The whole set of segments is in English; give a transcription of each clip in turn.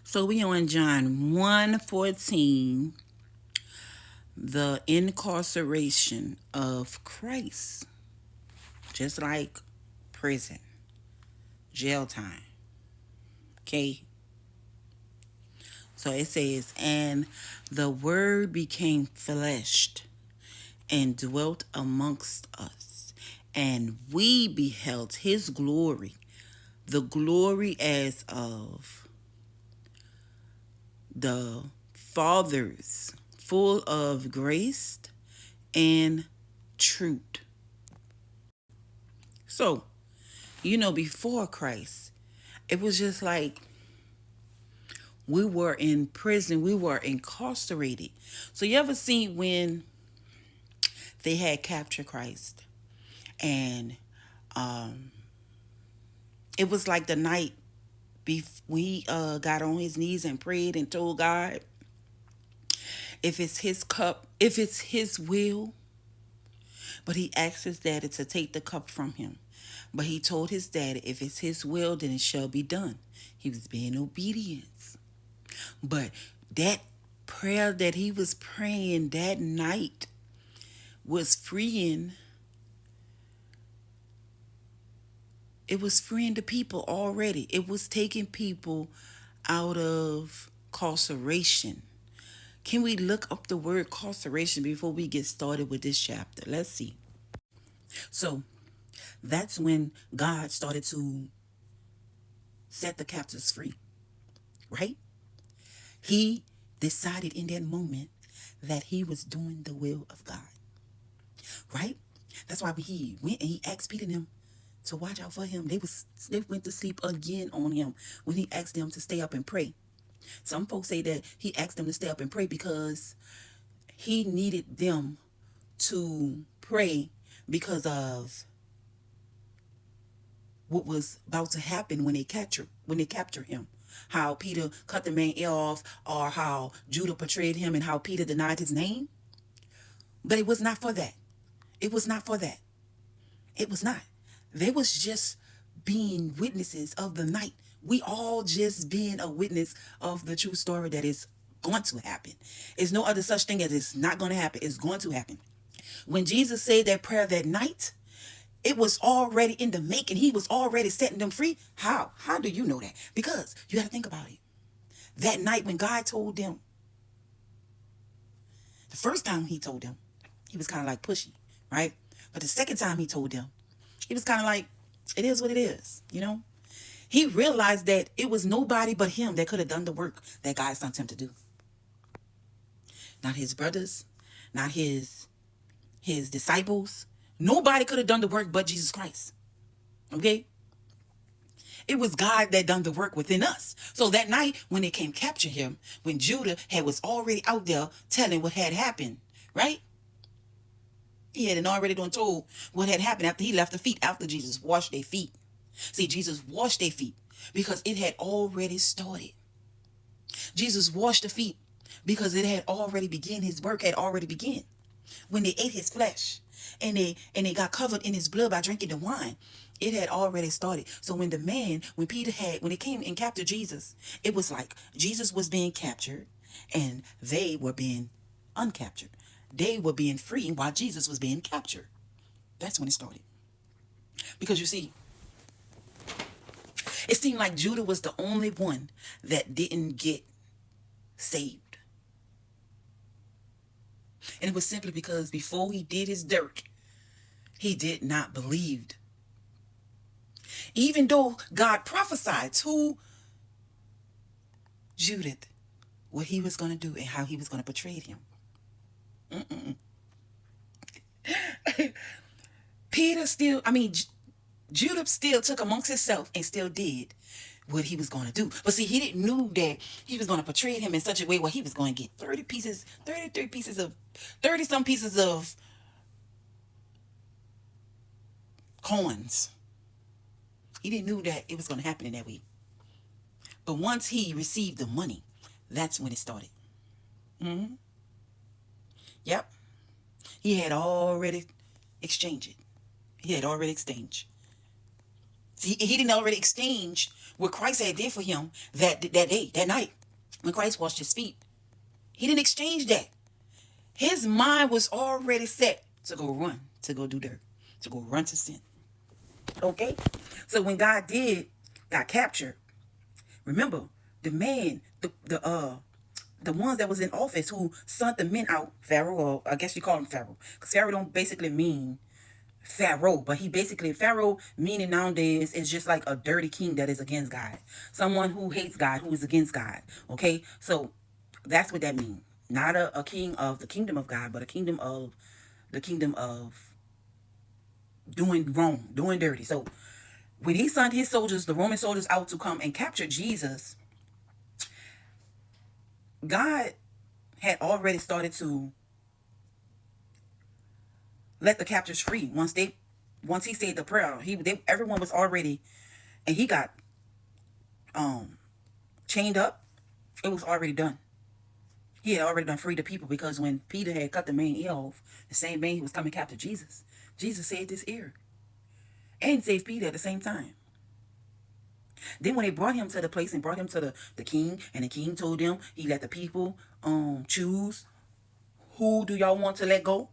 So we on John 1:14, the incarceration of Christ. Just like prison, jail time. Okay? So it says, and the word became fleshed and dwelt amongst us, and we beheld his glory, the glory as of the Father's, full of grace and truth. So, before Christ, it was just like we were in prison, we were incarcerated. So, you ever see when they had captured Christ and it was like the night we got on his knees and prayed and told God if it's his cup, if it's his will. But he asked his daddy to take the cup from him. But he told his daddy, if it's his will, then it shall be done. He was being obedient. But that prayer that he was praying that night was freeing. It was freeing the people already. It was taking people out of incarceration. Can we look up the word incarceration before we get started with this chapter? Let's see. So that's when God started to set the captives free, right? He decided in that moment that he was doing the will of God, right? That's why when he went and he asked Peter and them to watch out for him, they went to sleep again on him when he asked them to stay up and pray. Some folks say that he asked them to stay up and pray because he needed them to pray because of what was about to happen when they capture him. How Peter cut the man ear off, or how Judah betrayed him and how Peter denied his name. But it was not for that. It was not for that. It was not. They was just being witnesses of the night. We all just being a witness of the true story that is going to happen. There's no other such thing as it's not going to happen. It's going to happen. When Jesus said that prayer that night, it was already in the making. He was already setting them free. How? How do you know that? Because you got to think about it. That night when God told them, the first time he told them, he was kind of like pushy, right? But the second time he told them, he was kind of like, it is what it is, He realized that it was nobody but him that could have done the work that God sent him to do. Not his brothers, not his disciples. Nobody could have done the work but Jesus Christ. Okay? It was God that done the work within us. So that night when they came capture him, when Judah was already out there telling what had happened, right? He had already done told what had happened after he left the feet, after Jesus washed their feet. See, Jesus washed their feet because it had already started. Jesus washed the feet because it had already begun. His work had already begun. When they ate his flesh and they got covered in his blood by drinking the wine, it had already started. So when when they came and captured Jesus, it was like Jesus was being captured and they were being uncaptured. They were being free while Jesus was being captured. That's when it started. Because you see, it seemed like Judah was the only one that didn't get saved. And it was simply because before he did his dirt, he did not believe. Even though God prophesied to Judah what he was going to do and how he was going to betray him. Judah still took amongst himself and still did what he was going to do. But see, he didn't know that he was going to portray him in such a way where he was going to get 30-some pieces of coins. He didn't know that it was going to happen in that way. But once he received the money, that's when it started. Yep. He had already exchanged it. He had already exchanged. See, he didn't already exchange what Christ had did for him that day, that night. when Christ washed his feet, he didn't exchange that. His mind was already set to go run, to go do dirt, to go run to sin. Okay? So when God got captured, remember, the man, the ones that was in office who sent the men out, Pharaoh, or I guess you call him Pharaoh, because Pharaoh don't basically mean Pharaoh, but he basically, Pharaoh meaning nowadays is just like a dirty king that is against God, someone who hates God, who is against God. Okay, so that's what that means. Not a king of the kingdom of God, but a kingdom of the kingdom of doing wrong, doing dirty. So when he sent his soldiers, the Roman soldiers, out to come and capture Jesus, God had already started to let the captives free. Once he said the prayer, everyone was already, and he got chained up. It was already done. He had already done free the people, because when Peter had cut the man ear off, the same man he was coming capture Jesus, Jesus saved his ear and saved Peter at the same time. Then when they brought him to the place and brought him to the king, and the king told them, he let the people choose, who do y'all want to let go?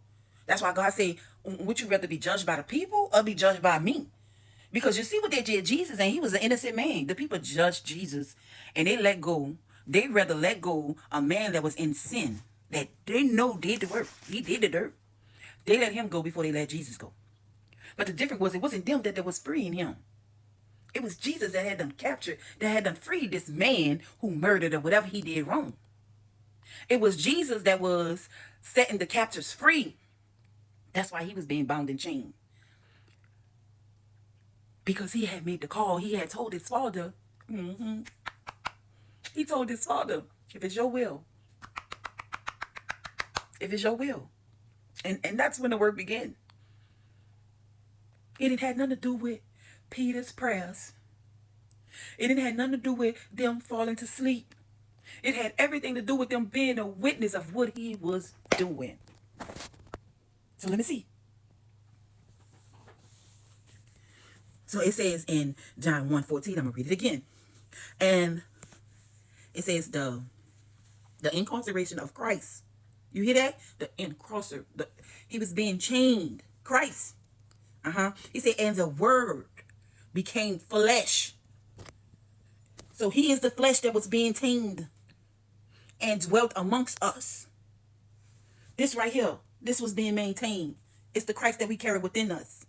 That's why God said, would you rather be judged by the people or be judged by me? Because you see what they did Jesus, and he was an innocent man. The people judged Jesus and they let go. They rather let go a man that was in sin, that they know did the work. He did the dirt. They let him go before they let Jesus go. But the difference was, it wasn't them that was freeing him. It was Jesus that had them captured, that had them freed this man who murdered or whatever he did wrong. It was Jesus that was setting the captives free. That's why he was being bound and chained. Because he had made the call. He had told his father. He told his father, if it's your will. If it's your will. And that's when the work began. It had nothing to do with Peter's prayers. It didn't have nothing to do with them falling to sleep. It had everything to do with them being a witness of what he was doing. So let me see. So it says in John 1:14, I'm going to read it again. And it says the incarceration of Christ. You hear that? He was being chained. Christ. He said, and the word became flesh. So he is the flesh that was being tamed and dwelt amongst us. This right here, this was being maintained. It's the Christ that we carry within us.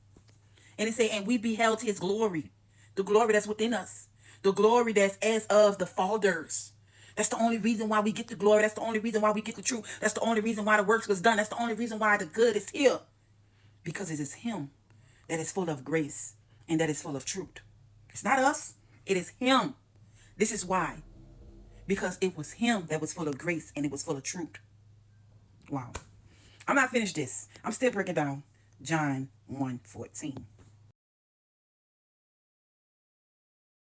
And it said, and we beheld his glory. The glory that's within us. The glory that's as of the fathers. That's the only reason why we get the glory. That's the only reason why we get the truth. That's the only reason why the works was done. That's the only reason why the good is here. Because it is him that is full of grace and that is full of truth. It's not us. It is him. This is why. Because it was him that was full of grace and it was full of truth. Wow. I'm not finished this. I'm still breaking down John 1:14.